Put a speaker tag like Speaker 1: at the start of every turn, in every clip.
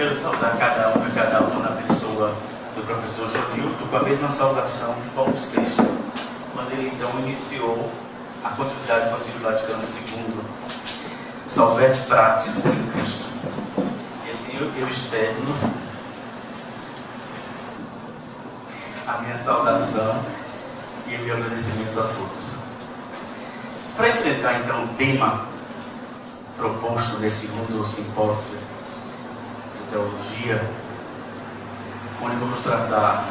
Speaker 1: quero saudar cada uma na pessoa do professor Jodilton com a mesma saudação de Paulo VI, quando ele então iniciou a continuidade do Concílio Vaticano II, Salvete Fratres em Cristo. E assim eu externo a minha saudação e o meu agradecimento a todos. Para enfrentar então o tema proposto nesse segundo simpósio de teologia, onde vamos tratar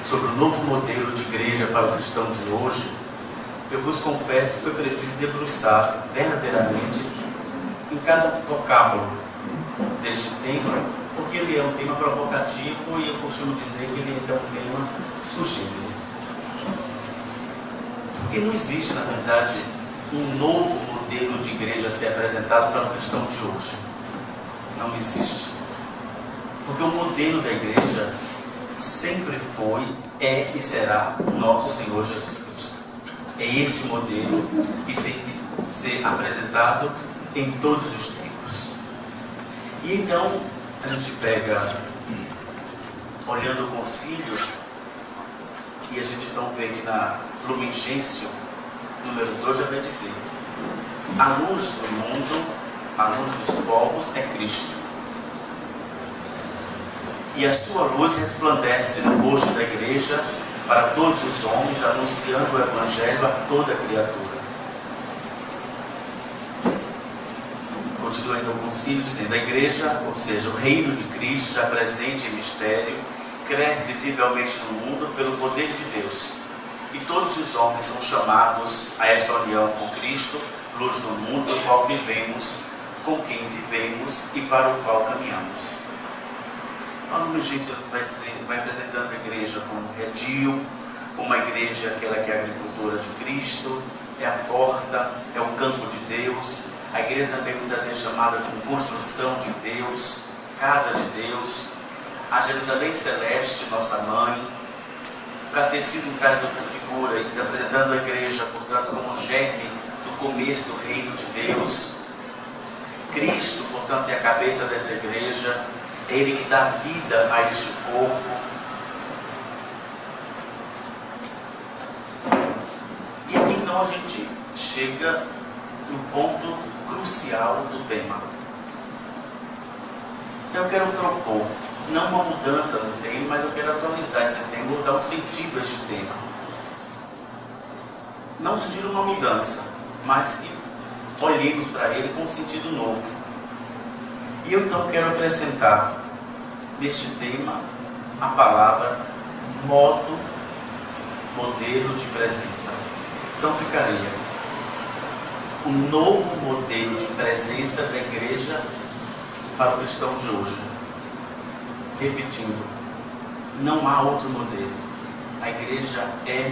Speaker 1: sobre o novo modelo de igreja para o cristão de hoje, eu vos confesso que foi preciso debruçar verdadeiramente em cada vocábulo deste tema, porque ele é um tema provocativo e eu costumo dizer que ele é um tema sugênis. Porque não existe, na verdade, um novo modelo de igreja a ser apresentado para o cristão de hoje. Não existe. Porque o modelo da igreja sempre foi, é e será o nosso Senhor Jesus Cristo. É esse o modelo que tem que ser apresentado em todos os tempos. E então, a gente pega, olhando o concílio, e a gente então vê que na Lumen Gentium, número 2, já vai dizer: a luz do mundo, a luz dos povos é Cristo. E a sua luz resplandece no rosto da igreja para todos os homens, anunciando o Evangelho a toda criatura. Continua ainda o concílio dizendo: a igreja, ou seja, o reino de Cristo, já presente em mistério, cresce visivelmente no mundo pelo poder de Deus. E todos os homens são chamados a esta união com Cristo, luz do mundo, no qual vivemos, com quem vivemos e para o qual caminhamos. A Lumen Gentium vai apresentando a igreja como redil, como a igreja aquela que é a agricultura de Cristo, é a porta, é o campo de Deus. A igreja também muitas vezes chamada como construção de Deus, casa de Deus. A Jerusalém Celeste, nossa mãe. O catecismo traz outra figura, apresentando a igreja, portanto, como germe do começo do reino de Deus. Cristo, portanto, é a cabeça dessa igreja. É Ele que dá vida a este corpo. E aqui então a gente chega no ponto crucial do tema. Então eu quero propor, não uma mudança no tema, mas eu quero atualizar esse tema, vou dar um sentido a este tema. Não sugira uma mudança, mas que olhemos para ele com um sentido novo. E eu então quero acrescentar neste tema a palavra modo, modelo de presença. Então ficaria o novo modelo de presença da igreja para o cristão de hoje. Repetindo, não há outro modelo. A igreja é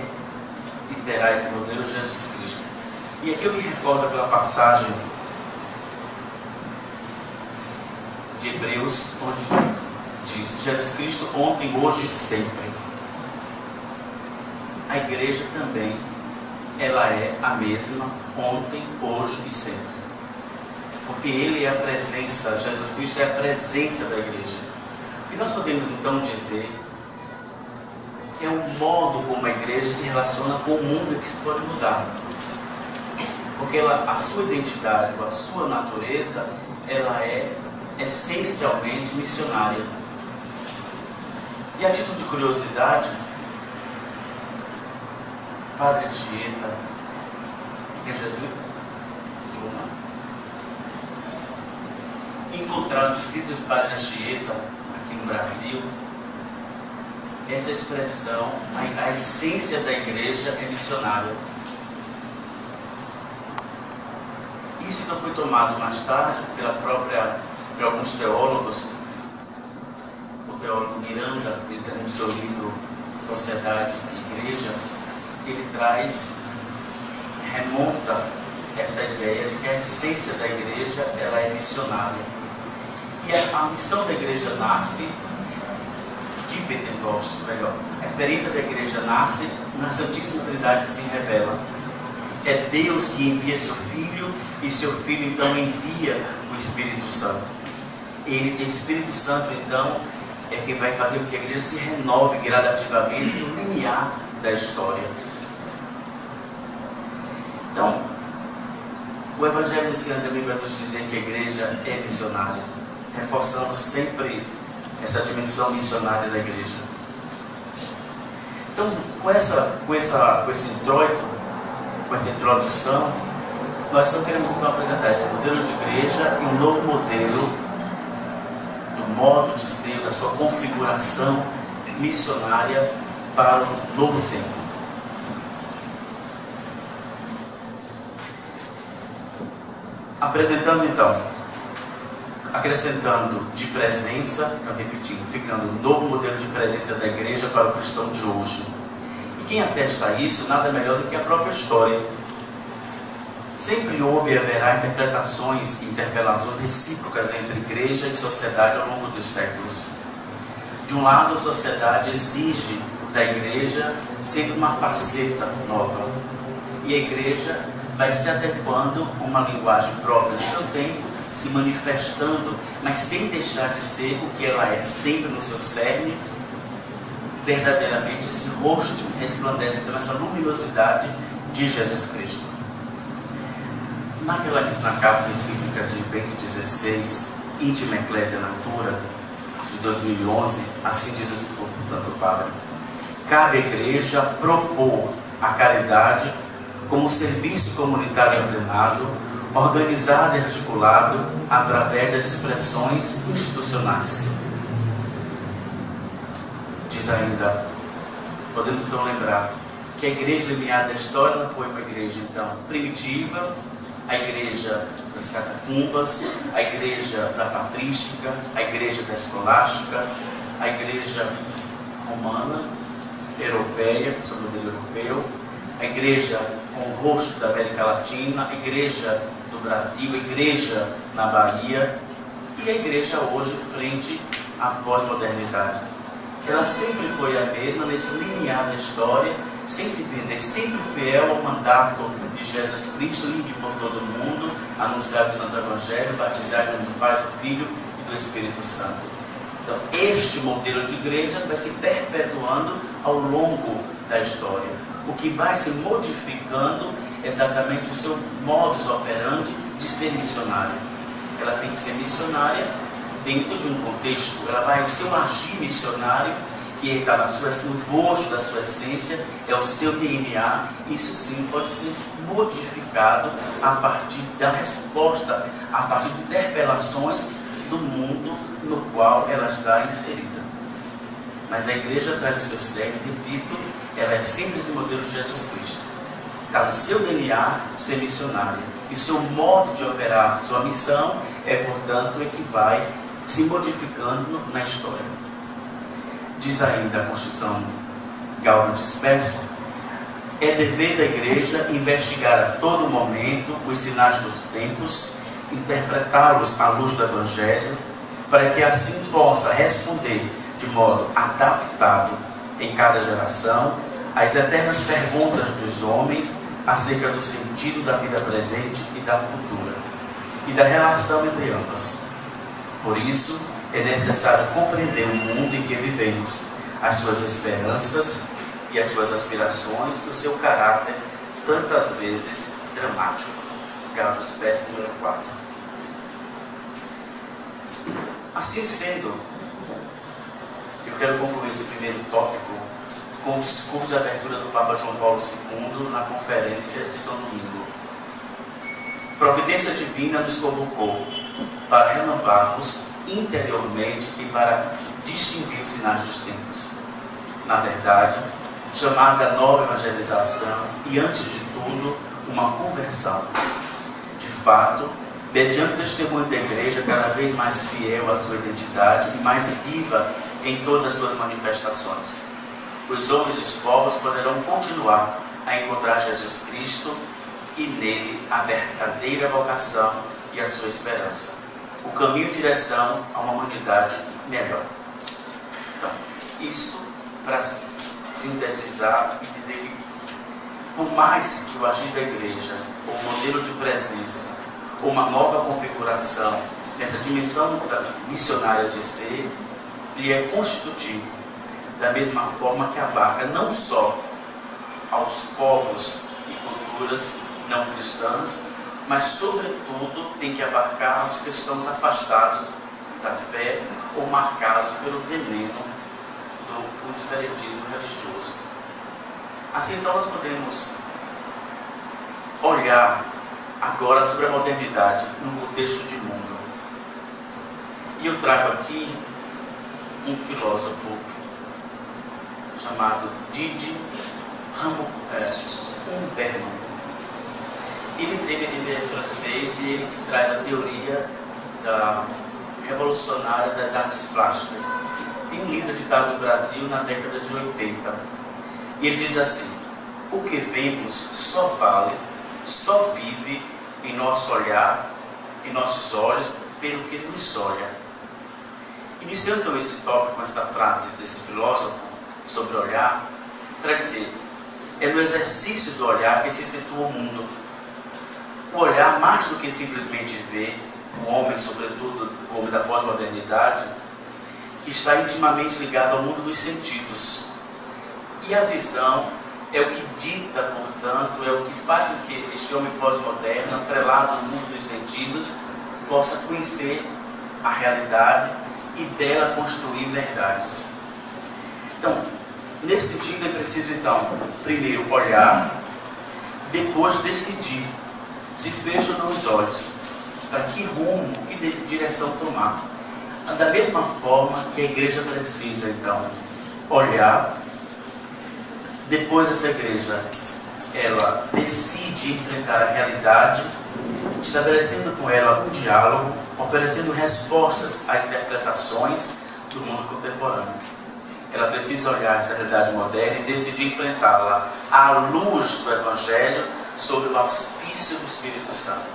Speaker 1: e terá esse modelo, Jesus Cristo. E aqui eu me recordo daquela passagem de Hebreus, onde diz: Jesus Cristo ontem, hoje e sempre. A igreja também, ela é a mesma ontem, hoje e sempre. Porque Ele é a presença, Jesus Cristo é a presença da igreja. E nós podemos então dizer que é o modo como a igreja se relaciona com o mundo que se pode mudar. Porque a sua identidade, ou a sua natureza, ela é essencialmente missionária. E a título de curiosidade, Padre Anchieta, que é jesuíta, encontrar nos escritos de Padre Anchieta, aqui no Brasil, essa expressão, a essência da igreja é missionária. Isso então foi tomado mais tarde de alguns teólogos. O teólogo Miranda, ele tem no seu livro Sociedade e Igreja, ele remonta essa ideia de que a essência da igreja, ela é missionária. E a missão da igreja nasce de Pentecostes, melhor. A experiência da igreja nasce na Santíssima Trindade que se revela. É Deus que envia seu Filho, e seu Filho então envia o Espírito Santo. Ele, Espírito Santo, então, é quem vai fazer com que a igreja se renove gradativamente no linear da história. Então, o Evangelho esse ano também vai nos dizer que a igreja é missionária, reforçando sempre essa dimensão missionária da igreja. Então, com esse introito, com essa introdução, nós só queremos então apresentar esse modelo de igreja e um novo modelo do modo de ser, da sua configuração missionária para o novo tempo. Apresentando então, acrescentando de presença, então repetindo, ficando um novo modelo de presença da igreja para o cristão de hoje. E quem atesta isso, nada melhor do que a própria história. Sempre houve e haverá interpretações e interpelações recíprocas entre igreja e sociedade ao longo dos séculos. De um lado, a sociedade exige da igreja sempre uma faceta nova. E a igreja vai se adequando a uma linguagem própria do seu tempo, se manifestando, mas sem deixar de ser o que ela é, sempre no seu cerne. Verdadeiramente esse rosto resplandece então essa luminosidade de Jesus Cristo. Na carta encíclica de Bento XVI, Íntima Ecclesia Natura, de 2011, assim diz o Santo Padre: cabe à igreja propor a caridade como serviço comunitário ordenado, organizado e articulado através das expressões institucionais. Diz ainda, podemos então lembrar que a igreja linear da história não foi uma igreja então primitiva, a igreja das catacumbas, a igreja da patrística, a igreja da escolástica, a igreja romana, europeia, sob o modelo europeu, a igreja com o rosto da América Latina, a igreja do Brasil, a igreja na Bahia e a igreja hoje frente à pós-modernidade. Ela sempre foi a mesma nesse linear da história, sem se perder, sempre fiel ao mandato de Jesus Cristo, ir por todo mundo, anunciar o Santo Evangelho, batizar em nome do Pai, do Filho e do Espírito Santo. Então, este modelo de igrejas vai se perpetuando ao longo da história. O que vai se modificando é exatamente o seu modus operandi de ser missionária. Ela tem que ser missionária dentro de um contexto. Ela vai, o seu agir missionário, que está no rosto da sua essência, é o seu DNA. Isso sim pode ser modificado a partir da resposta, a partir de interpelações do mundo no qual ela está inserida. Mas a igreja traz o seu cerne, repito, ela é sempre esse modelo de Jesus Cristo. Está no seu DNA ser missionária. E o seu modo de operar a sua missão é, portanto, que vai se modificando na história. Diz ainda a Constituição Gaudium et Spes: é dever da igreja investigar a todo momento os sinais dos tempos, interpretá-los à luz do Evangelho, para que assim possa responder de modo adaptado em cada geração às eternas perguntas dos homens acerca do sentido da vida presente e da futura, e da relação entre ambas. Por isso, é necessário compreender o mundo em que vivemos, as suas esperanças e as suas aspirações e o seu caráter, tantas vezes dramático. Gaudium et Spes, número 4. Assim sendo, eu quero concluir esse primeiro tópico com o discurso de abertura do Papa João Paulo II na Conferência de São Domingo. Providência divina nos convocou para renovarmos interiormente e para distinguir os sinais dos tempos. Na verdade, chamada a nova evangelização e, antes de tudo, uma conversão. De fato, mediante o testemunho da igreja cada vez mais fiel à sua identidade e mais viva em todas as suas manifestações, os homens e os povos poderão continuar a encontrar Jesus Cristo e nele a verdadeira vocação e a sua esperança, o caminho em direção a uma humanidade melhor. Então, isso para sintetizar e dizer que, por mais que o agir da igreja, o modelo de presença, uma nova configuração nessa dimensão missionária de ser, ele é constitutivo, da mesma forma que abarca não só aos povos e culturas não cristãs, mas sobretudo tem que abarcar os cristãos afastados da fé ou marcados pelo veneno do indiferentismo religioso. Assim, então, nós podemos olhar agora sobre a modernidade num contexto de mundo. E eu trago aqui um filósofo chamado Didi Humberman. Ele é francês e ele traz a teoria revolucionária das artes plásticas. Tem um livro editado no Brasil na década de 80. E ele diz assim: o que vemos só vale, só vive em nosso olhar, em nossos olhos, pelo que nos olha. Iniciando então esse tópico com essa frase desse filósofo sobre olhar, para dizer, é no exercício do olhar que se situa o mundo. O olhar, mais do que simplesmente ver, o homem, sobretudo o homem da pós-modernidade, que está intimamente ligado ao mundo dos sentidos. E a visão é o que dita, portanto, é o que faz com que este homem pós-moderno, atrelado ao mundo dos sentidos, possa conhecer a realidade e dela construir verdades. Então, nesse sentido é preciso, então, primeiro olhar, depois decidir se fecha ou não os olhos, para que rumo, que direção tomar. Da mesma forma que a igreja precisa, então, olhar, depois essa igreja, ela decide enfrentar a realidade, estabelecendo com ela um diálogo, oferecendo respostas às interpretações do mundo contemporâneo. Ela precisa olhar essa realidade moderna e decidir enfrentá-la à luz do Evangelho, sob o auspício do Espírito Santo.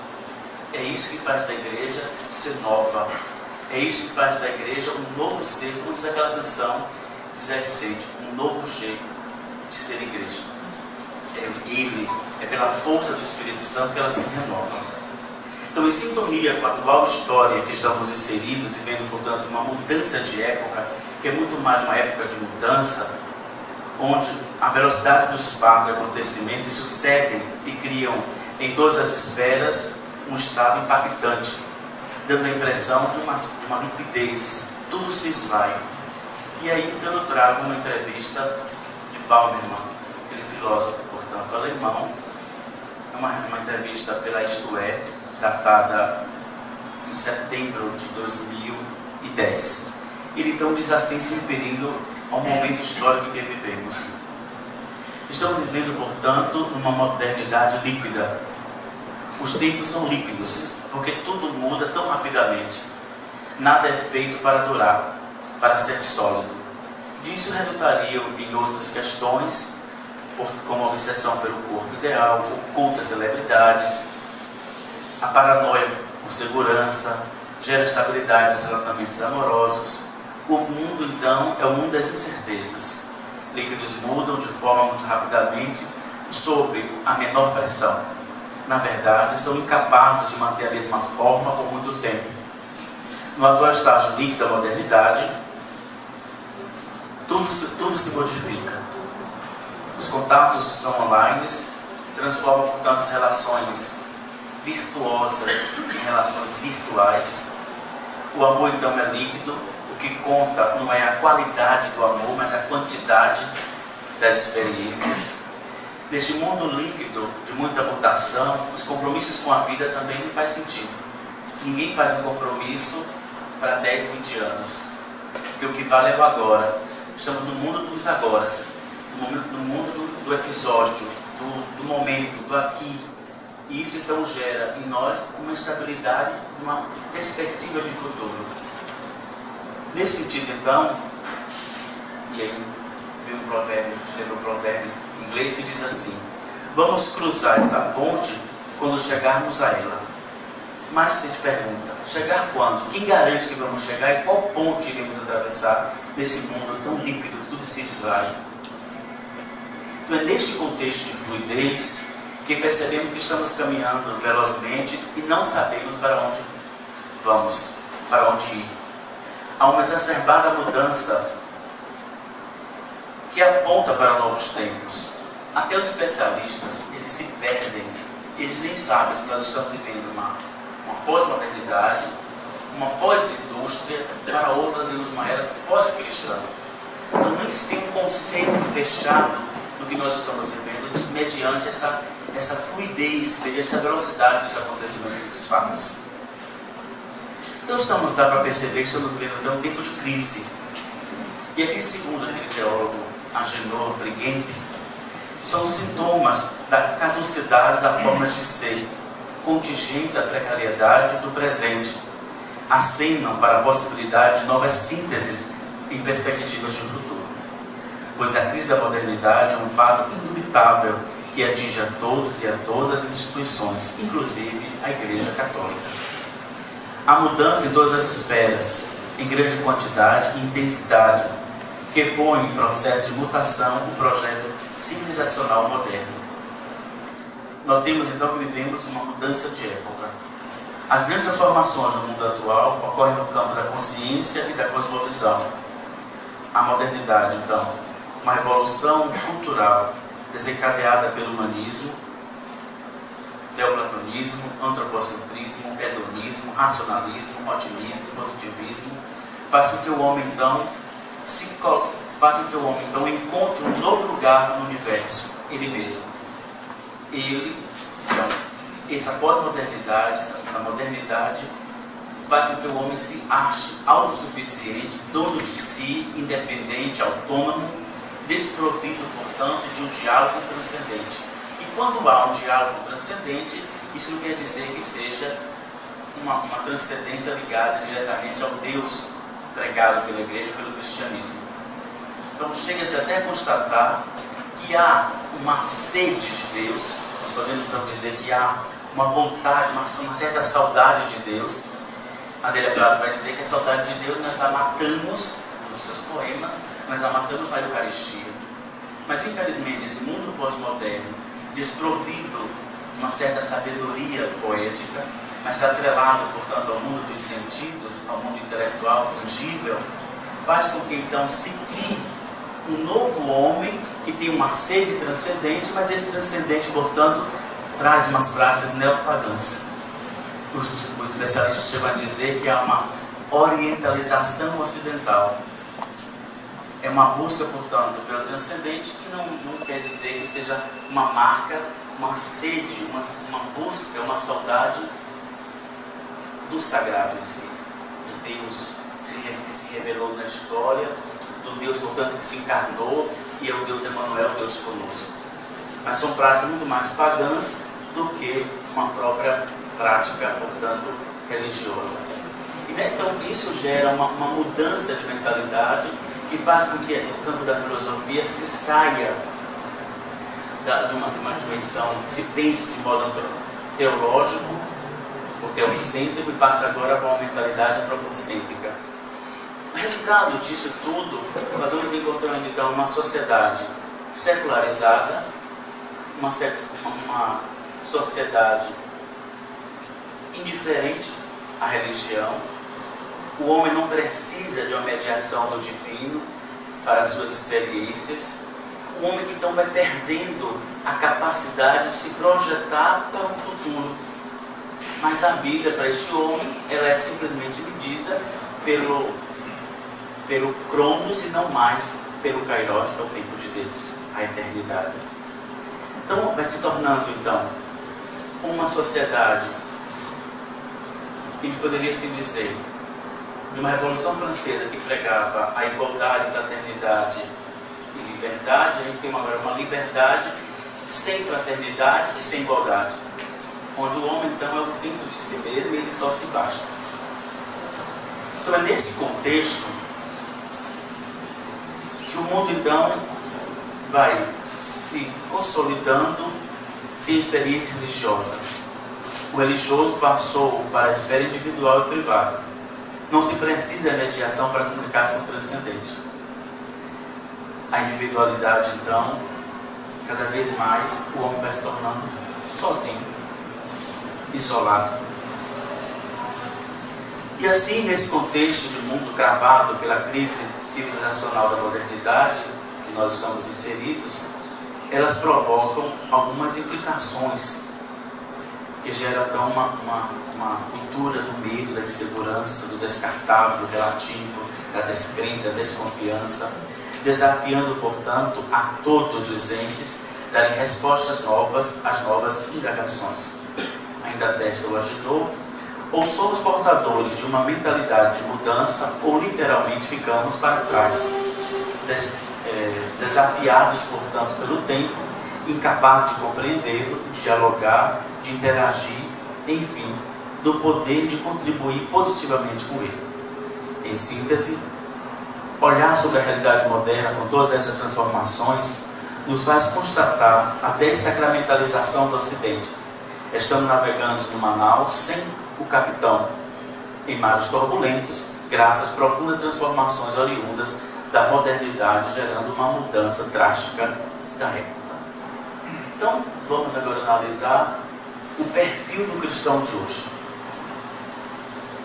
Speaker 1: É isso que faz da igreja ser nova. É isso que faz da igreja um novo ser, como diz aquela canção de Zé Vicente, um novo jeito de ser igreja. É pela força do Espírito Santo que ela se renova. Então, em sintonia com a atual história que estamos inseridos, vivendo, portanto, uma mudança de época, que é muito mais uma época de mudança, onde a velocidade dos fatos e acontecimentos se sucedem e criam em todas as esferas um estado impactante, dando a impressão de uma liquidez, tudo se esvai. E aí então eu trago uma entrevista de Baumann, aquele filósofo, portanto, alemão, uma entrevista pela Isto É, datada em setembro de 2010. Ele então diz assim, se referindo ao momento histórico que vivemos: estamos vivendo, portanto, numa modernidade líquida. Os tempos são líquidos, porque tudo muda tão rapidamente. Nada é feito para durar, para ser sólido. Disso resultariam em outras questões, como a obsessão pelo corpo ideal, o culto às celebridades, a paranoia por segurança, gera estabilidade nos relacionamentos amorosos. O mundo, então, é o mundo das incertezas. Líquidos mudam de forma muito rapidamente, sob a menor pressão. Na verdade, são incapazes de manter a mesma forma por muito tempo. No atual estágio líquido da modernidade, tudo se modifica. Os contatos são online, transformam, portanto, as relações virtuosas em relações virtuais. O amor, então, é líquido. O que conta não é a qualidade do amor, mas a quantidade das experiências. Neste mundo líquido, de muita mutação, os compromissos com a vida também não faz sentido. Ninguém faz um compromisso para 10, 20 anos. Porque o que vale é o agora. Estamos no mundo dos agoras, no mundo do episódio, do momento, do aqui. E isso então gera em nós uma estabilidade, uma perspectiva de futuro. Nesse sentido, então, e aí veio um provérbio, a gente lembra um provérbio em inglês que diz assim: vamos cruzar essa ponte quando chegarmos a ela. Mas se a gente pergunta, chegar quando? Quem garante que vamos chegar e qual ponte iremos atravessar nesse mundo tão líquido que tudo se esvai? Então é neste contexto de fluidez que percebemos que estamos caminhando velozmente e não sabemos para onde vamos, para onde ir. Há uma exacerbada mudança que aponta para novos tempos. Aqueles especialistas, eles se perdem, eles nem sabem se nós estamos vivendo uma pós-modernidade, uma pós-indústria, para outras em uma era pós-cristã. Então nem se tem um conceito fechado do que nós estamos vivendo mediante essa fluidez, mediante essa velocidade dos acontecimentos e dos fatos. Então dá para perceber que estamos vivendo até um tempo de crise. E aqui, segundo aquele teólogo Agenor Brighenti, são sintomas da caducidade da forma de ser, contingentes à precariedade do presente, acenam para a possibilidade de novas sínteses em perspectivas de um futuro. Pois a crise da modernidade é um fato indubitável que atinge a todos e a todas as instituições, inclusive a Igreja Católica. Há mudança em todas as esferas, em grande quantidade e intensidade, que põe em processo de mutação o projeto civilizacional moderno. Notemos então que vivemos uma mudança de época. As grandes transformações do mundo atual ocorrem no campo da consciência e da cosmovisão. A modernidade, então, uma revolução cultural desencadeada pelo humanismo, neoplatonismo, antropocentrismo, hedonismo, racionalismo, otimismo, positivismo, faz com que o homem então encontre um novo lugar no universo, ele mesmo. Então, essa pós-modernidade, essa modernidade, faz com que o homem se ache autossuficiente, dono de si, independente, autônomo, desprovido, portanto, de um diálogo transcendente. E quando há um diálogo transcendente, isso não quer dizer que seja uma transcendência ligada diretamente ao Deus pregado pela igreja, pelo cristianismo. Então chega-se até a constatar que há uma sede de Deus. Nós podemos então dizer que há uma vontade, uma certa saudade de Deus. Adélia Prado vai dizer que a saudade de Deus nós a matamos nos seus poemas, nós a matamos na Eucaristia. Mas infelizmente esse mundo pós-moderno, desprovido de uma certa sabedoria poética, mas atrelado, portanto, ao mundo dos sentidos, ao mundo intelectual, tangível, faz com que então se crie um novo homem que tem uma sede transcendente, mas esse transcendente, portanto, traz umas práticas neopagãs. Os especialistas chegam a dizer que há uma orientalização ocidental. É uma busca, portanto, pelo transcendente, que não quer dizer que seja uma marca, uma sede, uma busca, uma saudade do sagrado em si, do Deus que se revelou na história, do Deus, portanto, que se encarnou, e é o Deus Emmanuel, o Deus conosco. Mas são práticas muito mais pagãs do que uma própria prática, portanto, religiosa. E então isso gera uma mudança de mentalidade que faz com que no campo da filosofia se saia de uma dimensão, que se pense de modo teológico, ou teocêntrico, e passa agora para uma mentalidade antropocêntrica. O resultado disso tudo, nós vamos encontrando então uma sociedade secularizada, uma sociedade indiferente à religião. O homem não precisa de uma mediação do divino para as suas experiências. O homem que então vai perdendo a capacidade de se projetar para o futuro. Mas a vida para este homem, ela é simplesmente medida pelo Cronos e não mais pelo Kairos, que é o tempo de Deus, a eternidade. Então vai se tornando então uma sociedade que poderia se dizer de uma Revolução Francesa que pregava a igualdade, fraternidade e liberdade. A gente tem agora uma liberdade sem fraternidade e sem igualdade, onde o homem então é o centro de si mesmo e ele só se basta. Então é nesse contexto que o mundo então vai se consolidando sem experiência religiosa. O religioso passou para a esfera individual e privada. Não se precisa de mediação para comunicar-se com o transcendente. A individualidade então, cada vez mais o homem vai se tornando sozinho, isolado. E assim, nesse contexto de mundo cravado pela crise civilizacional da modernidade, que nós estamos inseridos, elas provocam algumas implicações que geram então uma cultura do medo, da insegurança, do descartável, do relativo, da descrença, da desconfiança, desafiando, portanto, a todos os entes darem respostas novas às novas indagações. Ainda atesta o agitou, ou somos portadores de uma mentalidade de mudança, ou literalmente ficamos para trás, desafiados, portanto, pelo tempo, incapazes de compreendê-lo, de dialogar, de interagir, enfim, do poder de contribuir positivamente com ele. Em síntese, olhar sobre a realidade moderna com todas essas transformações nos faz constatar a dessacramentalização do Ocidente. Estamos navegando numa nau sem o capitão, em mares turbulentos, graças a profundas transformações oriundas da modernidade, gerando uma mudança drástica da época. Então, vamos agora analisar o perfil do cristão de hoje.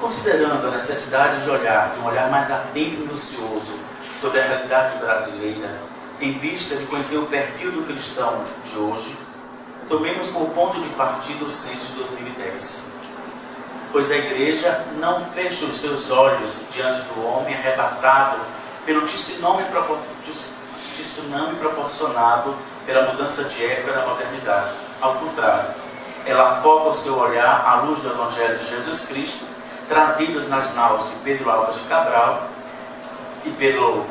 Speaker 1: Considerando a necessidade de um olhar mais atento e minucioso sobre a realidade brasileira, em vista de conhecer o perfil do cristão de hoje, tomemos como ponto de partida o censo de 2010. Pois a igreja não fecha os seus olhos diante do homem arrebatado pelo tsunami proporcionado pela mudança de época da modernidade. Ao contrário, ela foca o seu olhar à luz do Evangelho de Jesus Cristo, trazidos nas naus de Pedro Álvares de Cabral e pelo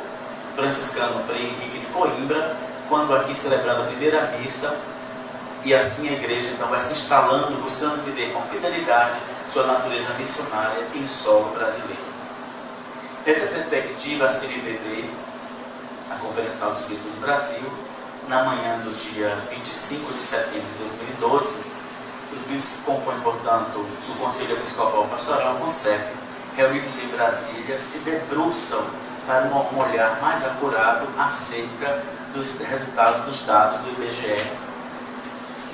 Speaker 1: franciscano Frei Henrique de Coimbra, quando aqui celebrando a primeira missa, e assim a igreja então vai se instalando, buscando viver com fidelidade sua natureza missionária em solo brasileiro. Nessa perspectiva, a CNBB, a Conferência Nacional dos Bispos do Brasil, na manhã do dia 25 de setembro de 2012, os bispos se compõem, portanto, do Conselho Episcopal Pastoral Concerto, reunidos em Brasília, se debruçam para um olhar mais acurado acerca dos resultados dos dados do IBGE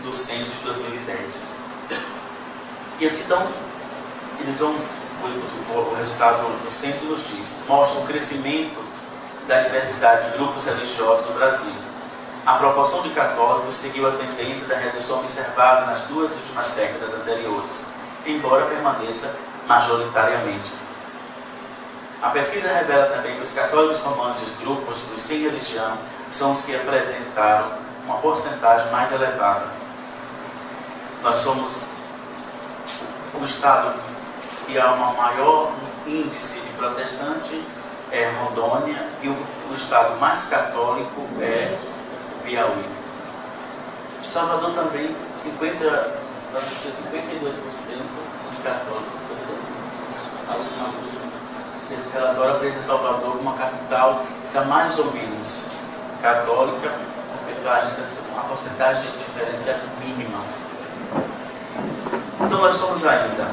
Speaker 1: do censo de 2010. E assim, então, o resultado do censo nos diz, mostra o crescimento da diversidade de grupos religiosos no Brasil. A proporção de católicos seguiu a tendência da redução observada nas duas últimas décadas anteriores, embora permaneça majoritariamente. A pesquisa revela também que os católicos romanos e os grupos dos sem religião são os que apresentaram uma porcentagem mais elevada. Nós somos o estado que há um maior índice de protestante é Rondônia, e o estado mais católico é Piauí. Salvador também, 52% de católicos. Esse relatório apresenta Salvador como uma capital que está mais ou menos católica, porque está ainda uma porcentagem de diferença mínima. Então nós somos ainda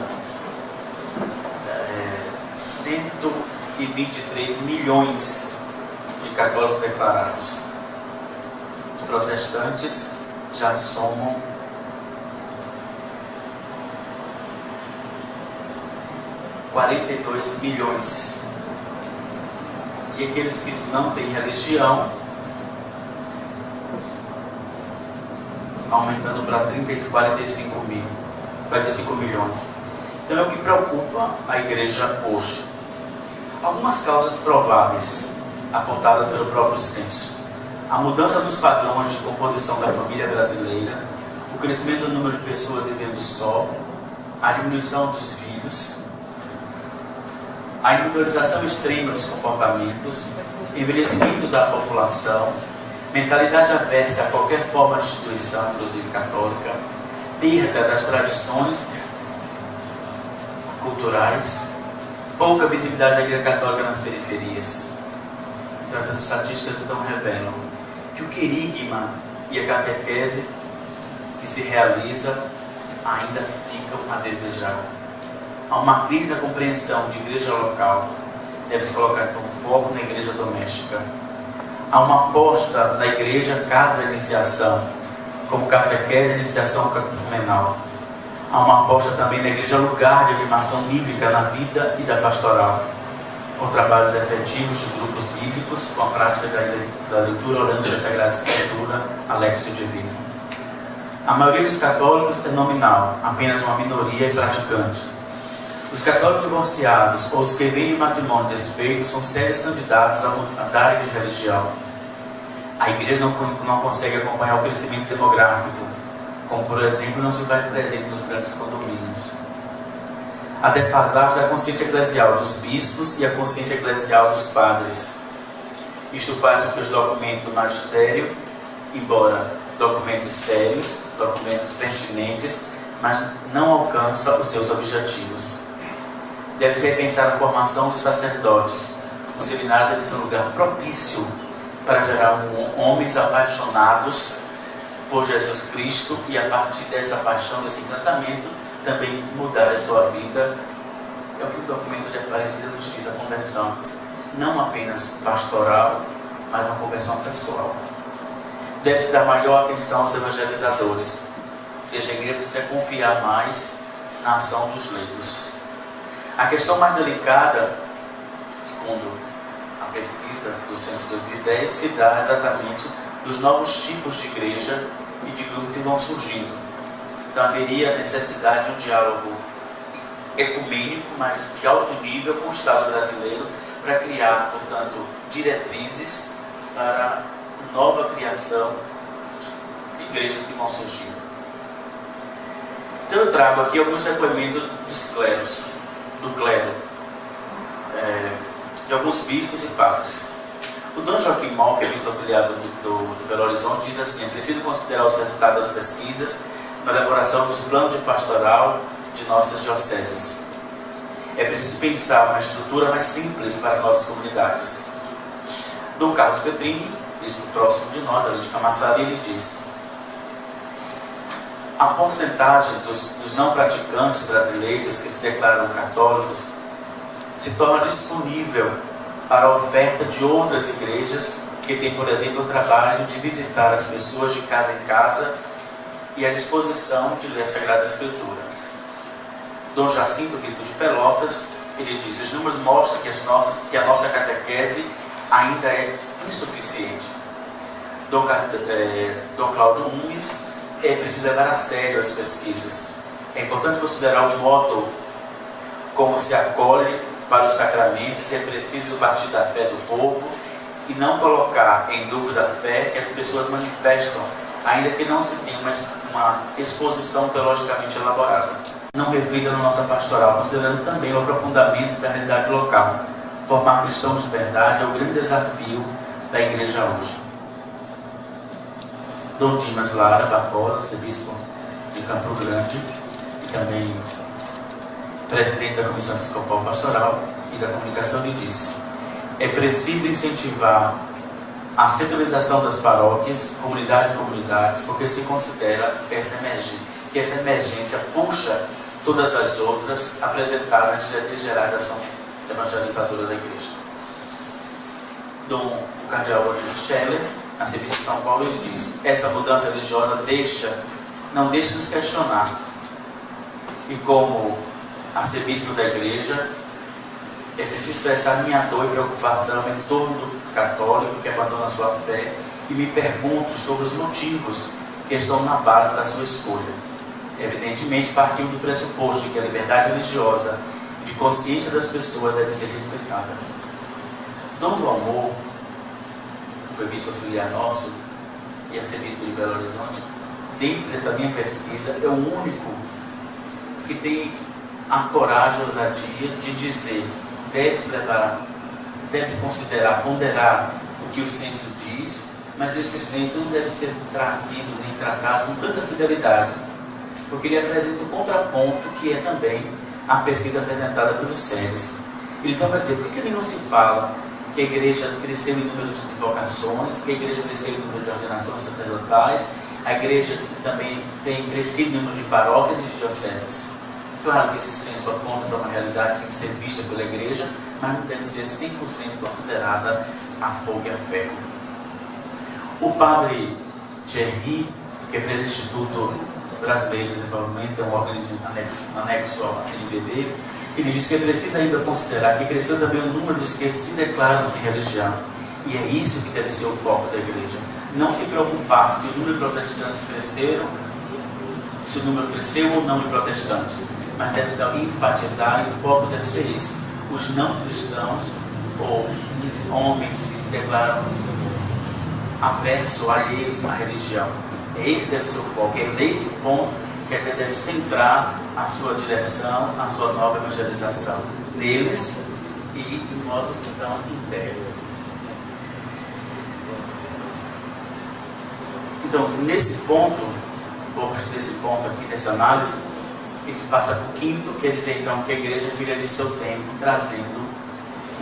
Speaker 1: 123 milhões de católicos declarados. Os protestantes já somam 42 milhões. E aqueles que não têm religião, aumentando para 45 milhões. Então é o que preocupa a igreja hoje. Algumas causas prováveis apontadas pelo próprio censo: a mudança dos padrões de composição da família brasileira, o crescimento do número de pessoas vivendo só, a diminuição dos filhos, a individualização extrema dos comportamentos, envelhecimento da população, mentalidade aversa a qualquer forma de instituição, inclusive católica, perda das tradições culturais, pouca visibilidade da Igreja Católica nas periferias. Então essas estatísticas então revelam que o querigma e a catequese que se realiza ainda ficam a desejar. Há uma crise na compreensão de igreja local, deve-se colocar então foco na igreja doméstica. Há uma aposta na igreja casa de iniciação, como catequese e iniciação catecumenal. Há uma aposta também na igreja lugar de animação bíblica na vida e da pastoral, com trabalhos efetivos de grupos bíblicos, com a prática da leitura orante da Sagrada Escritura, a Lexio Divina. A maioria dos católicos é nominal, apenas uma minoria é praticante. Os católicos divorciados ou os que vêm de matrimônio desfeito são sérios candidatos a mudarem de religião. A igreja não consegue acompanhar o crescimento demográfico, como por exemplo não se faz presente nos grandes condomínios. A defasagem da consciência eclesial dos bispos e a consciência eclesial dos padres. Isto faz com que os documentos do magistério, embora documentos sérios, documentos pertinentes, mas não alcançam os seus objetivos. Deve-se repensar a formação dos sacerdotes. O seminário deve ser um lugar propício para gerar homens apaixonados por Jesus Cristo e a partir dessa paixão, desse encantamento, também mudar a sua vida. É o que o documento de Aparecida nos diz, a conversão. Não apenas pastoral, mas uma conversão pessoal. Deve-se dar maior atenção aos evangelizadores. Ou seja, a igreja precisa confiar mais na ação dos leigos. A questão mais delicada, segundo a pesquisa do censo de 2010, se dá exatamente dos novos tipos de igreja e de grupos que vão surgindo. Então haveria necessidade de um diálogo ecumênico, mas de alto nível com o Estado brasileiro, para criar, portanto, diretrizes para nova criação de igrejas que vão surgir. Então eu trago aqui alguns depoimentos dos cleros, de alguns bispos e padres. O Dom Joaquim Moll, que é bispo auxiliar do Belo Horizonte, diz assim: é preciso considerar os resultados das pesquisas na elaboração dos planos de pastoral de nossas dioceses. É preciso pensar uma estrutura mais simples para nossas comunidades. Dom Carlos Petrini, bispo próximo de nós, ali de Camaçari, ele diz: a porcentagem dos não praticantes brasileiros que se declaram católicos se torna disponível para a oferta de outras igrejas que têm, por exemplo, o trabalho de visitar as pessoas de casa em casa e a disposição de ler a Sagrada Escritura. Dom Jacinto, bispo de Pelotas, ele diz: os números mostram que a nossa catequese ainda é insuficiente. Dom Cláudio Nunes: é preciso levar a sério as pesquisas. É importante considerar o modo como se acolhe para os sacramentos, é preciso partir da fé do povo e não colocar em dúvida a fé que as pessoas manifestam, ainda que não se tenha uma exposição teologicamente elaborada. Não reflita na nossa pastoral, considerando também o aprofundamento da realidade local. Formar cristãos de verdade é o grande desafio da igreja hoje. Dom Dimas Lara Barbosa, arcebispo de Campo Grande, e também presidente da Comissão Episcopal Pastoral e da Comunicação, ele disse: é preciso incentivar a secularização das paróquias, comunidade de comunidades, porque se considera que essa emergência puxa todas as outras apresentadas nas diretrizes gerais da ação evangelizadora da Igreja. Dom Cardeal Rodrigo Scheller, arcebispo de São Paulo, ele diz: essa mudança religiosa não deixa de nos questionar. E como arcebispo da Igreja, é preciso expressar minha dor e preocupação em torno do católico que abandona a sua fé e me pergunto sobre os motivos que estão na base da sua escolha. Evidentemente, partindo do pressuposto de que a liberdade religiosa e de consciência das pessoas deve ser respeitada. Dom Valmor, que foi bispo auxiliar nosso e arcebispo de Belo Horizonte, dentro dessa minha pesquisa, é o único que tem a coragem e a ousadia de dizer: deve-se considerar, ponderar o que o censo diz, mas esse censo não deve ser trazido nem tratado com tanta fidelidade, porque ele apresenta um contraponto que é também a pesquisa apresentada pelos SEDES. Ele então vai dizer: por que ele não se fala que a igreja cresceu em número de vocações, que a igreja cresceu em número de ordenações sacerdotais, a igreja também tem crescido em número de paróquias e de dioceses? Claro que esse censo aponta para uma realidade que tem que ser vista pela igreja, mas não deve ser 100% considerada a fogo e a ferro. O padre Thierry, que é presidente do Instituto Brasileiro de Desenvolvimento, é um organismo anexo à CNBB, ele diz que é preciso ainda considerar que cresceu também o número dos que se declaram sem religião. E é isso que deve ser o foco da igreja. Não se preocupar se o número de protestantes cresceu, se o número cresceu ou não de protestantes, mas deve enfatizar, e o foco deve ser esse: os não cristãos, ou homens que se declaram aversos ou alheios à religião. Esse deve ser o foco, é nesse ponto que ele deve centrar a sua direção, a sua nova evangelização, neles e de modo tão interno. Então, nesse ponto, ou a partir desse ponto aqui, dessa análise, a gente passa para o quinto, quer dizer então que a igreja é filha de seu tempo, trazendo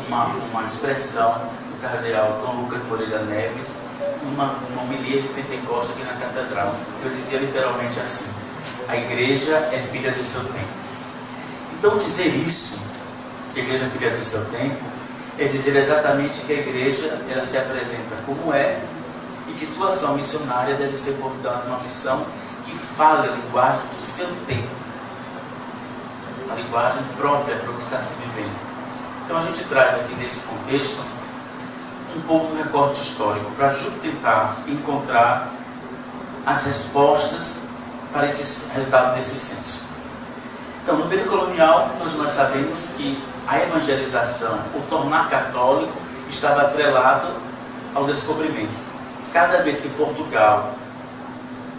Speaker 1: uma expressão do cardeal Dom Lucas Moreira Neves, uma homilia de Pentecostes aqui na catedral. Eu dizia literalmente assim: a igreja é filha do seu tempo. Então, dizer isso, que a igreja é filha do seu tempo, é dizer exatamente que a igreja ela se apresenta como é, e que sua ação missionária deve ser, portanto, uma missão que fale a linguagem do seu tempo, a linguagem própria para o que está se vivendo. Então a gente traz aqui nesse contexto um pouco do recorte histórico, para tentar encontrar as respostas para esse resultado desse censo. Então, no período colonial, nós sabemos que a evangelização, o tornar católico, estava atrelado ao descobrimento. Cada vez que Portugal,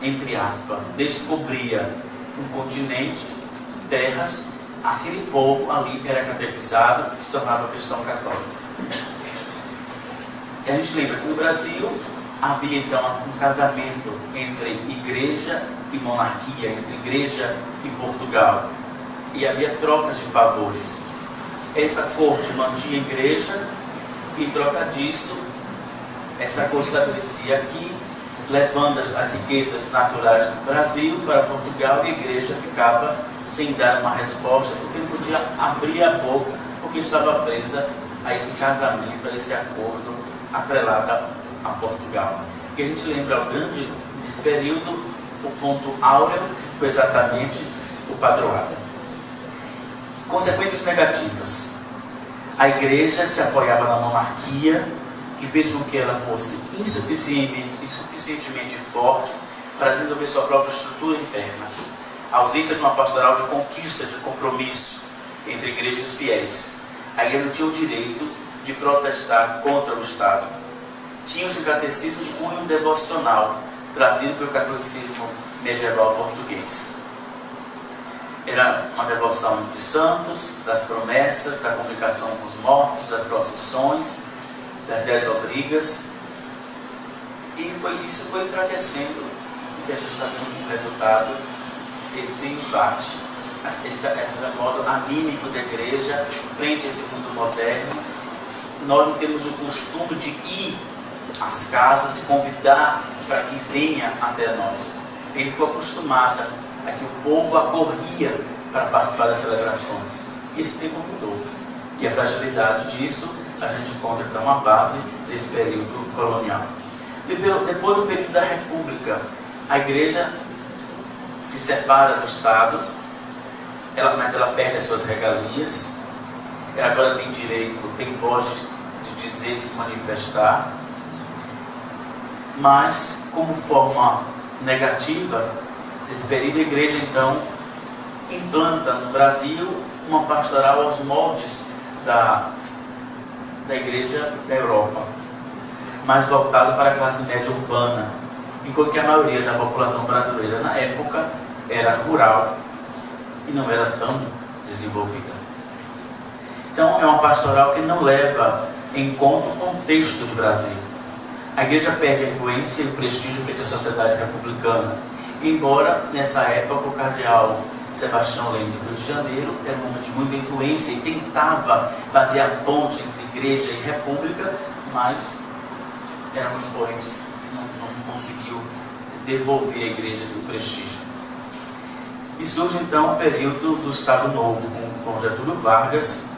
Speaker 1: entre aspas, descobria um continente, terras, aquele povo ali era catequizado e se tornava cristão católico. E a gente lembra que no Brasil havia então um casamento entre igreja e monarquia, entre igreja e Portugal, e havia trocas de favores. Essa corte mantinha a igreja e, em troca disso, essa corte estabelecia aqui, levando as riquezas naturais do Brasil para Portugal, e a igreja ficava sem dar uma resposta, porque não podia abrir a boca, porque estava presa a esse casamento, a esse acordo atrelado a Portugal. E a gente lembra desse período, o ponto áureo foi exatamente o padroado. Consequências negativas. A igreja se apoiava na monarquia, que fez com que ela fosse insuficientemente forte para desenvolver sua própria estrutura interna. A ausência de uma pastoral de conquista, de compromisso entre igrejas fiéis. A igreja não tinha o direito de protestar contra o Estado. Tinha-se um catecismo de cunho devocional, trazido pelo catolicismo medieval português. Era uma devoção dos santos, das promessas, da comunicação com os mortos, das procissões, das 10 obrigas. E isso foi enfraquecendo o que a gente está vendo como resultado, esse embate, esse modo anímico da igreja frente a esse mundo moderno. Nós não temos o costume de ir às casas e convidar para que venha até nós. Ele ficou acostumado a que o povo acorria para participar das celebrações. Esse tempo mudou. E a fragilidade disso a gente encontra então a base desse período colonial. Depois do período da República, a igreja se separa do Estado, mas ela perde as suas regalias. Ela agora tem direito, tem voz de dizer, se manifestar. Mas, como forma negativa desse período, a igreja então implanta no Brasil uma pastoral aos moldes da igreja da Europa, mais voltado para a classe média urbana, enquanto que a maioria da população brasileira na época era rural e não era tão desenvolvida. Então é uma pastoral que não leva em conta o contexto do Brasil. A igreja perde a influência e o prestígio frente à sociedade republicana, embora nessa época o cardeal Sebastião Leme do Rio de Janeiro era um homem de muita influência e tentava fazer a ponte entre igreja e república, mas eram expoentes que não conseguiu devolver a igreja esse prestígio. E surge então o período do Estado Novo, com Getúlio Vargas,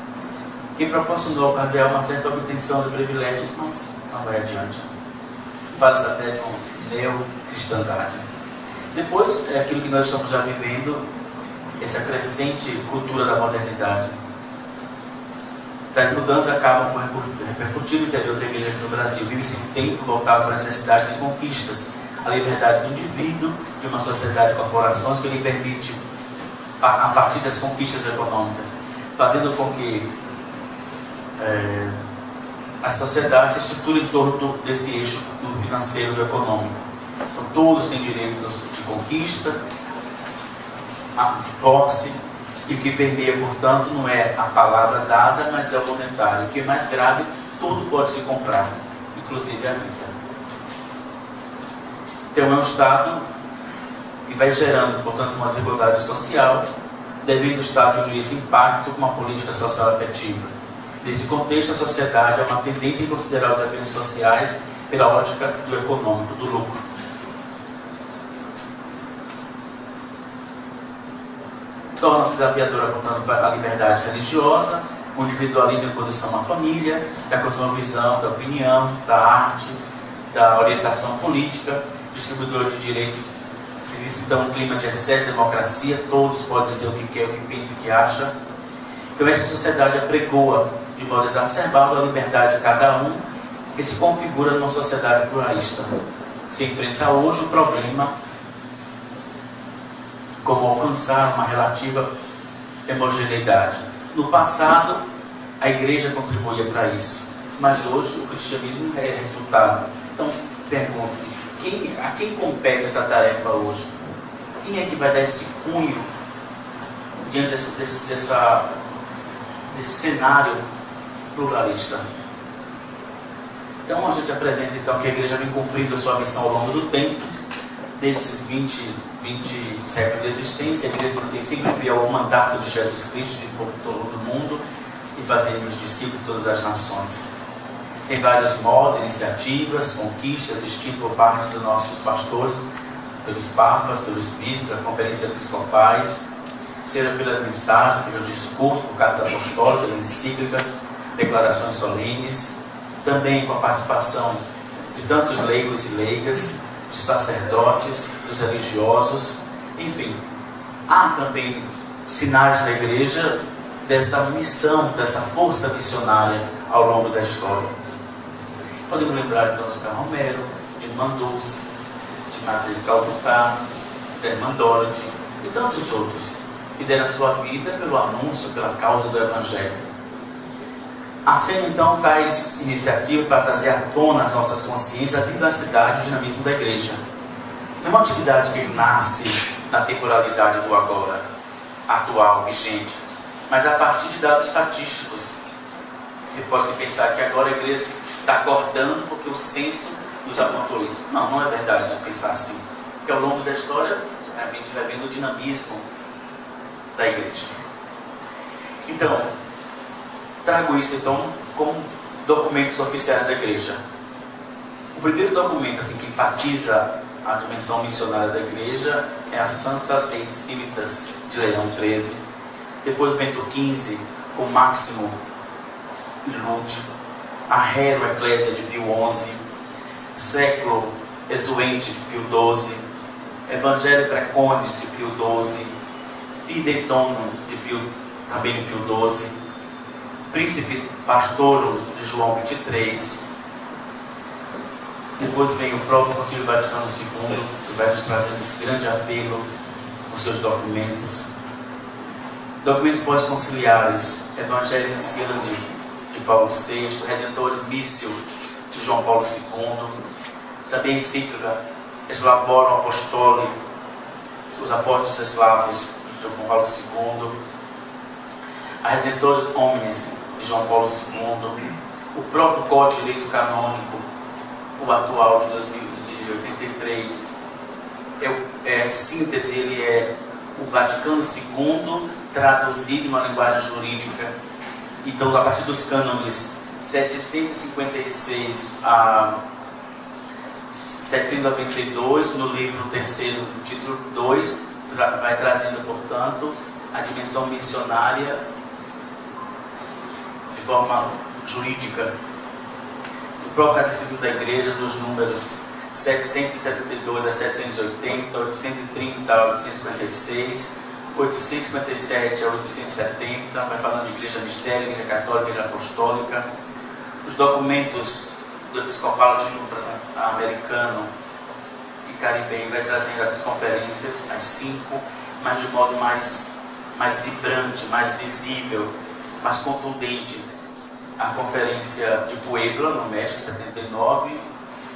Speaker 1: que proporcionou ao cardeal uma certa obtenção de privilégios, mas não vai adiante. Fala-se até de uma neocristandade. Depois, é aquilo que nós estamos já vivendo, essa crescente cultura da modernidade. Tais mudanças acabam repercutindo no interior da igreja aqui no Brasil. Vive-se um tempo voltado para a necessidade de conquistas, a liberdade do indivíduo, de uma sociedade de corporações que lhe permite, a partir das conquistas econômicas, fazendo com que a sociedade se estruture em torno desse eixo do financeiro e do econômico. Então, todos têm direitos de conquista, de posse, e o que permeia, portanto, não é a palavra dada, mas é o monetário. O que é mais grave, tudo pode se comprar, inclusive a vida. Então é um Estado que vai gerando, portanto, uma desigualdade social, devendo o Estado diminuir esse impacto com uma política social efetiva. Nesse contexto, a sociedade é uma tendência em considerar os eventos sociais pela ótica do econômico, do lucro. Torna-se desafiadora, portanto, para a liberdade religiosa, o individualismo em oposição à família, da cosmovisão, da opinião, da arte, da orientação política, distribuidora de direitos. Existe então um clima de excesso de democracia, todos podem dizer o que quer, o que pensa, o que acha. Então essa sociedade apregoa de modo exacerbado a liberdade de cada um, que se configura numa sociedade pluralista. Se enfrenta hoje o problema como alcançar uma relativa homogeneidade. No passado, a igreja contribuía para isso, mas hoje o cristianismo é refutado. Então, pergunte-se, a quem compete essa tarefa hoje? Quem é que vai dar esse cunho diante desse cenário pluralista? Então, a gente apresenta então, que a igreja vem cumprindo a sua missão ao longo do tempo, desde esses 20 séculos de existência. A igreja tem sempre fiel ao mandato de Jesus Cristo de por todo o mundo e fazendo os discípulos de todas as nações. Tem vários modos, iniciativas, conquistas, instinto por parte dos nossos pastores, pelos papas, pelos bispos, pelas conferências episcopais, seja pelas mensagens, pelos discursos, por cartas apostólicas, encíclicas, declarações solenes, também com a participação de tantos leigos e leigas, dos sacerdotes, dos religiosos, enfim. Há também sinais da igreja dessa missão, dessa força missionária ao longo da história. Podemos lembrar de Oscar Romero, de Irmã Dulce, de Madre de Calcutá, de Irmã Dorothy e tantos outros que deram a sua vida pelo anúncio, pela causa do Evangelho. Assim, então, tais iniciativas para trazer à tona as nossas consciências a vivacidade e dinamismo da igreja. Não é uma atividade que nasce na temporalidade do agora, atual, vigente, mas a partir de dados estatísticos. Você pode pensar que agora a igreja está acordando porque o censo nos apontou isso. Não, não é verdade pensar assim. Porque ao longo da história, a gente vai vendo o dinamismo da igreja. Então, trago isso então como documentos oficiais da igreja. O primeiro documento assim, que enfatiza a dimensão missionária da igreja é a Santa Lei Civitas de Leão XIII, depois Bento XV, com Máximo Lud, a Rerum Ecclesiae de Pio XI, Século Exuente de Pio XII, Evangelii Praeconis de Pio XII, Fidei Donum também de Pio XII, Príncipes Pastorum de João XXIII. Depois vem o próprio Concílio Vaticano II, que vai nos trazer esse grande apelo com seus documentos. Documentos pós-conciliares, Evangelii Nuntiandi de Paulo VI, Redentores Missio de João Paulo II, também encíclica Eslavorum Apostoli, os apóstolos eslavos de João Paulo II, a Redentores Homines de João Paulo II, o próprio Código de Direito Canônico, o atual de 83, em síntese, ele é o Vaticano II traduzido em uma linguagem jurídica. Então, a partir dos cânones 756 a 792, no livro 3º, título 2, vai trazendo, portanto, a dimensão missionária de forma jurídica. O próprio Catecismo da Igreja, nos números 772 a 780, 830 a 856, 857 a 870, vai falando de igreja mistério, igreja católica, igreja apostólica. Os documentos do episcopado americano e caribenho vai trazendo as conferências, as 5, mas de modo mais vibrante, mais visível, mais contundente. A conferência de Puebla, no México, em 79,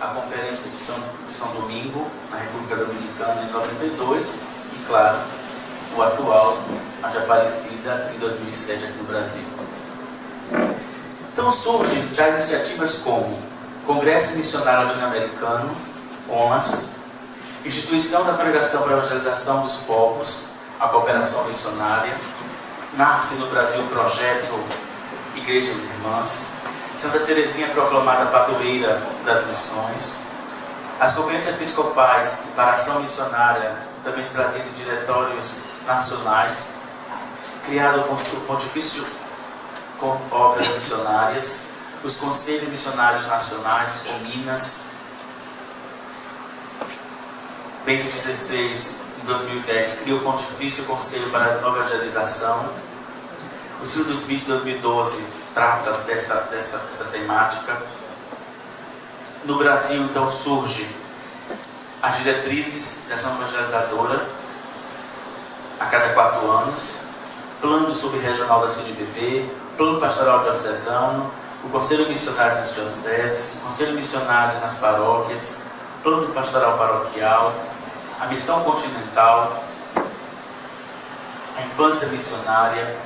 Speaker 1: a conferência de São Domingo, na República Dominicana, em 92, e claro, o atual, a de Aparecida, em 2007, aqui no Brasil. Então surgem das iniciativas como Congresso Missionário Latino-Americano, ONAS, Instituição da Congregação para a Evangelização dos Povos, a Cooperação Missionária, nasce no Brasil o projeto Igrejas Irmãs, Santa Teresinha proclamada padroeira das missões, as conferências episcopais para a ação missionária, também trazendo diretórios nacionais, criado o Pontifício com obras missionárias, os Conselhos Missionários Nacionais, com Minas, Bento XVI, em 2010, cria o Pontifício Conselho para a Nova Evangelização. O Sínodo dos Bispos, de 2012, trata dessa temática. No Brasil, então, surge as diretrizes da ação evangelizadora a cada 4 anos, plano subregional da CNBB, plano pastoral diocesano, o Conselho Missionário nas dioceses, Conselho Missionário nas paróquias, plano pastoral paroquial, a missão continental, a infância missionária.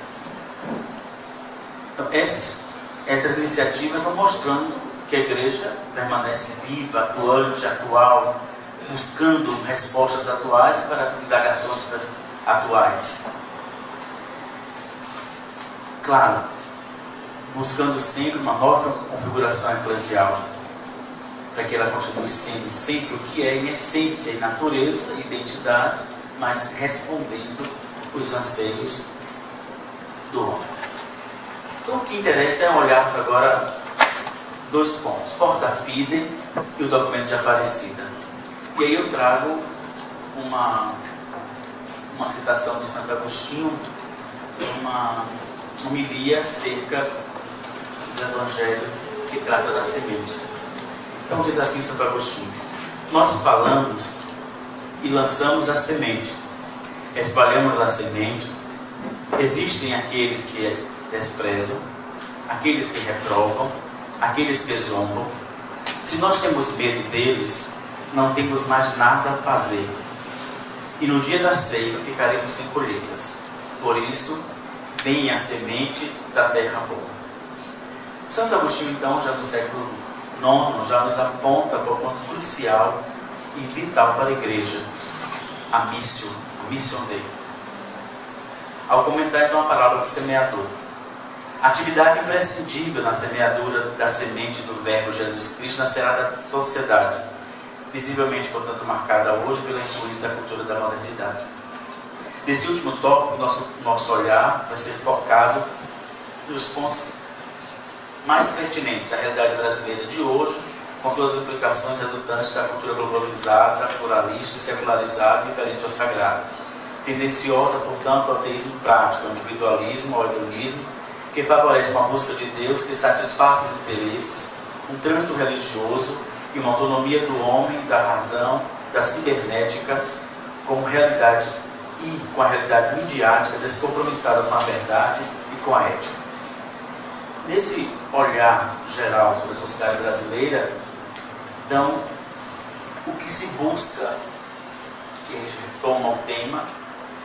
Speaker 1: Então, essas iniciativas vão mostrando que a igreja permanece viva, atuante, atual, buscando respostas atuais para as indagações atuais. Claro, buscando sempre uma nova configuração eclesial, para que ela continue sendo sempre o que é em essência, em natureza, identidade, mas respondendo os anseios do homem. Então o que interessa é olharmos agora 2 pontos, Porta Fidei e o documento de Aparecida. E aí eu trago uma citação de Santo Agostinho, uma homilia acerca do Evangelho que trata da semente. Então diz assim Santo Agostinho: nós falamos e lançamos a semente, espalhamos a semente, existem aqueles que desprezam, aqueles que reprovam, aqueles que zombam. Se nós temos medo deles, não temos mais nada a fazer, e no dia da ceifa ficaremos sem colheitas. Por isso, vem a semente da terra boa. Santo Agostinho, então, já no século IX, já nos aponta para o ponto crucial e vital para a igreja, a mission Dei. Ao comentar então a palavra do semeador, atividade imprescindível na semeadura da semente do Verbo Jesus Cristo na seara da sociedade, visivelmente, portanto, marcada hoje pela influência da cultura da modernidade. Neste último tópico, nosso olhar vai ser focado nos pontos mais pertinentes à realidade brasileira de hoje, com 2 implicações resultantes da cultura globalizada, pluralista e secularizada, diferente ao sagrado, tendenciosa, portanto, ao teísmo prático, ao individualismo, ao hedonismo, que favorece uma busca de Deus que satisfaça os interesses, um trânsito religioso e uma autonomia do homem, da razão, da cibernética, com a realidade midiática descompromissada com a verdade e com a ética. Nesse olhar geral sobre a sociedade brasileira, então, o que se busca, que a gente retoma o tema,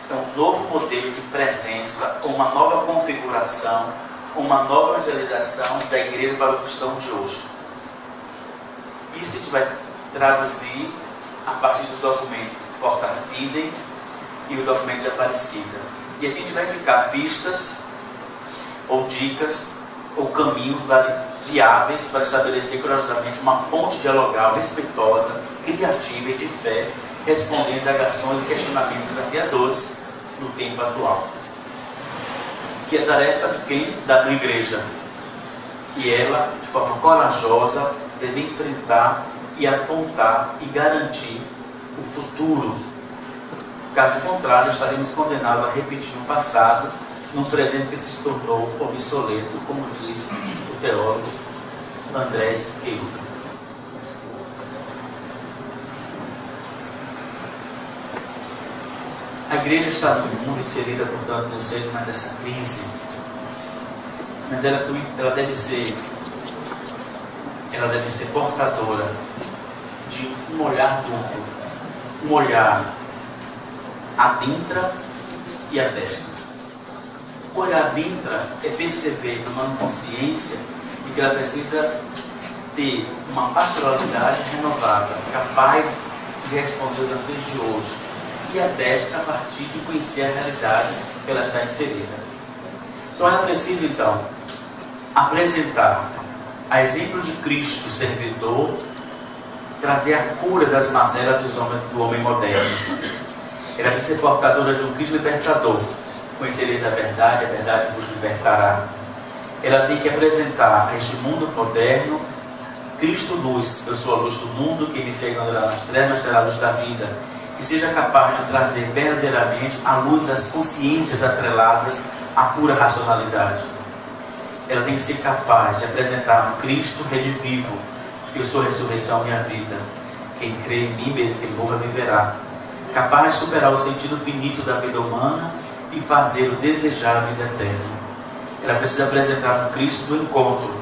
Speaker 1: é um novo modelo de presença, uma nova configuração, uma nova evangelização da igreja para o cristão de hoje. Isso a gente vai traduzir a partir dos documentos Porta Fidei e o documento de Aparecida. E assim a gente vai indicar pistas, ou dicas, ou caminhos viáveis para estabelecer corajosamente uma ponte dialogal, respeitosa, criativa e de fé, respondendo às indagações e questionamentos desafiadores no tempo atual. Que é a tarefa de quem? Da igreja. E ela, de forma corajosa, deve enfrentar e apontar e garantir o futuro. Caso contrário, estaremos condenados a repetir o passado num presente que se tornou obsoleto, como diz o teólogo Andrés Queiroga. A igreja está no mundo inserida, portanto, no seio dessa crise. Mas ela deve ser portadora de um olhar duplo. Um olhar adentra e adestra. O olhar adentra é perceber, tomando consciência de que ela precisa ter uma pastoralidade renovada, capaz de responder aos anseios de hoje. E adestra a partir de conhecer a realidade que ela está inserida. Então ela precisa, então, apresentar, a exemplo de Cristo servidor, trazer a cura das mazelas do homem moderno. Ela precisa ser portadora de um Cristo libertador. Conhecereis a verdade vos libertará. Ela tem que apresentar a este mundo moderno Cristo luz. Eu sou a luz do mundo, quem me segue não andará nas trevas, será a luz da vida. Que seja capaz de trazer verdadeiramente à luz as consciências atreladas à pura racionalidade. Ela tem que ser capaz de apresentar um Cristo redivivo. Eu sou a ressurreição e a vida. Quem crê em mim, mesmo que morra, viverá. Capaz de superar o sentido finito da vida humana e fazer-o desejar a vida eterna. Ela precisa apresentar um Cristo do encontro.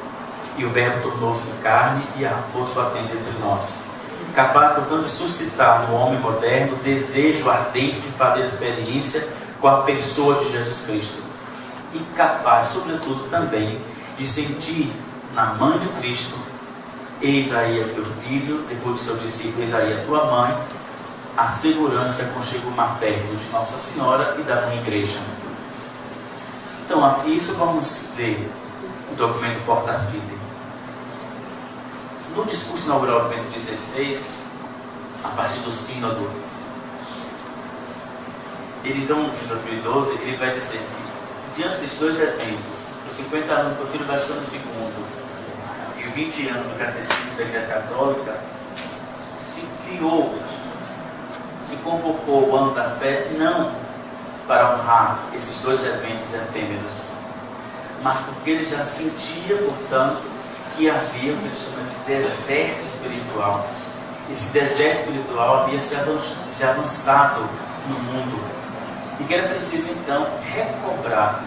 Speaker 1: E o Verbo tornou-se carne e arrancou sua tenda entre nós. Capaz, portanto, de suscitar no homem moderno o desejo ardente de fazer a experiência com a pessoa de Jesus Cristo. E capaz, sobretudo, também de sentir na mãe de Cristo: eis aí a teu filho, depois de seu discípulo, eis aí a tua mãe, a segurança, aconchego materno de Nossa Senhora e da Mãe Igreja. Então, aqui isso vamos ver o documento Porta Fide. No discurso inaugural de Bento XVI, a partir do sínodo, ele então, em 2012, ele vai dizer que, diante desses dois eventos, os 50 anos do Concílio Vaticano II e os 20 anos do Catecismo da Igreja Católica, se convocou o ano da fé não para honrar esses dois eventos efêmeros, mas porque ele já sentia, portanto, que havia o que ele chama de deserto espiritual. Esse deserto espiritual havia se avançado no mundo. E que era preciso, então, recobrar,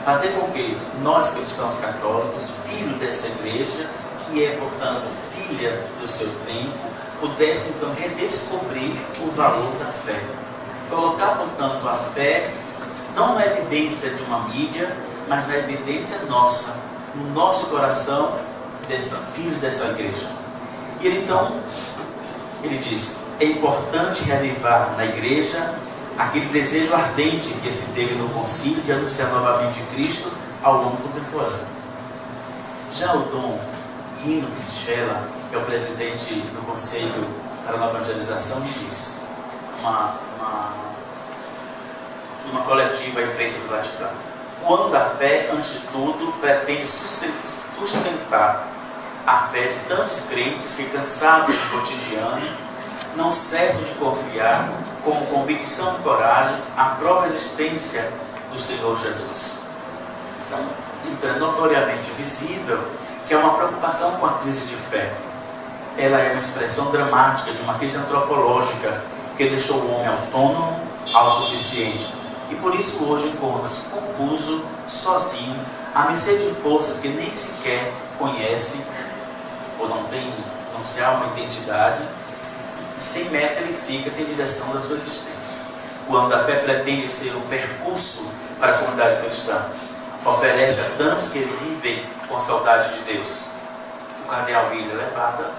Speaker 1: fazer com que nós, cristãos católicos, filhos dessa igreja, que é, portanto, filha do seu tempo, pudéssemos, então, redescobrir o valor da fé. Colocar, portanto, a fé, não na evidência de uma mídia, mas na evidência nossa, no nosso coração, filhos dessa igreja. E ele então, ele diz, é importante reavivar na igreja aquele desejo ardente que se teve no concílio de anunciar novamente Cristo ao homem contemporâneo. Já o Dom Rino Fisichella, que é o presidente do Conselho para a Nova Evangelização, me diz, numa coletiva à imprensa do Vaticano: quando a fé, antes de tudo, pretende sustentar a fé de tantos crentes que, cansados do cotidiano, não cessam de confiar com convicção e coragem a própria existência do Senhor Jesus. Então é notoriamente visível que há uma preocupação com a crise de fé. Ela é uma expressão dramática de uma crise antropológica que deixou o homem autônomo, autossuficiente, e por isso hoje encontra-se confuso, sozinho, à mercê de forças que nem sequer conhece ou não se há uma identidade, sem meta ele fica, sem direção da sua existência. Quando a fé pretende ser um percurso para a comunidade cristã, oferece a tantos que vivem com saudade de Deus. O cardeal William Levada,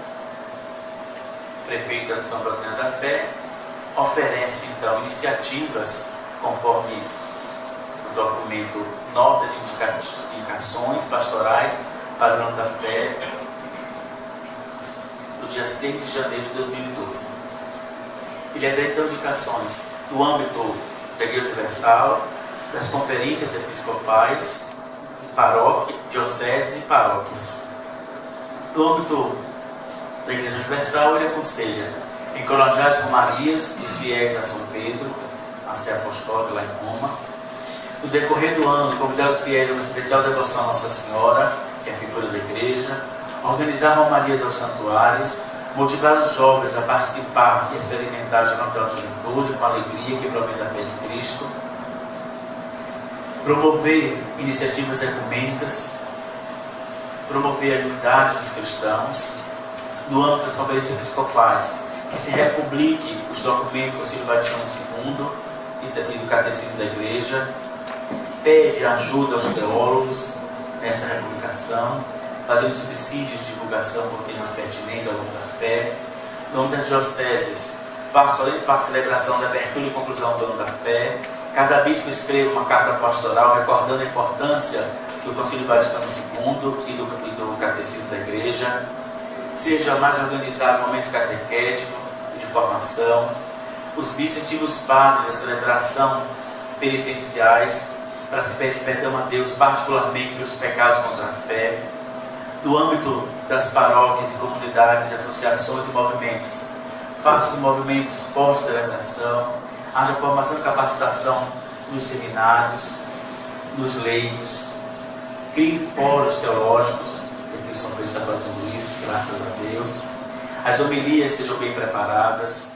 Speaker 1: prefeito da Missão Doutrina da Fé, oferece então iniciativas, conforme o documento Nota de Indicações Pastorais para o Ano da Fé, no dia 6 de janeiro de 2012. Ele apresenta indicações no âmbito da Igreja Universal, das conferências episcopais, paróquia, diocese e paróquias. No âmbito da Igreja Universal, ele aconselha: encorajai com Marias e os fiéis a São Pedro, a ser apostólico lá em Roma. No decorrer do ano, convidar os fiéis a uma especial devoção a Nossa Senhora, que é a figura da Igreja, organizar romarias aos santuários, motivar os jovens a participar e experimentar a jornada da juventude com a alegria que provém da fé de Cristo, promover iniciativas ecumênicas, promover a unidade dos cristãos, no âmbito das conferências episcopais, que se republique os documentos do Concílio Vaticano II e do Catecismo da Igreja, pede ajuda aos teólogos nessa republicação, fazendo subsídios de divulgação por temas pertinentes ao longo da fé. No âmbito das dioceses, faça a celebração da abertura e conclusão do ano da fé. Cada bispo escreva uma carta pastoral recordando a importância do Concílio Vaticano II e do Catecismo da Igreja. Seja mais organizado momentos catequéticos e de formação. Os bispos incentivam os padres à celebração penitenciais para se pedir perdão a Deus, particularmente pelos pecados contra a fé. No âmbito das paróquias e comunidades, associações e movimentos, faça os movimentos pós-celebração, haja formação e capacitação nos seminários, nos leigos, crie fóruns teológicos, porque o São Pedro está fazendo isso, graças a Deus. As homilias sejam bem preparadas,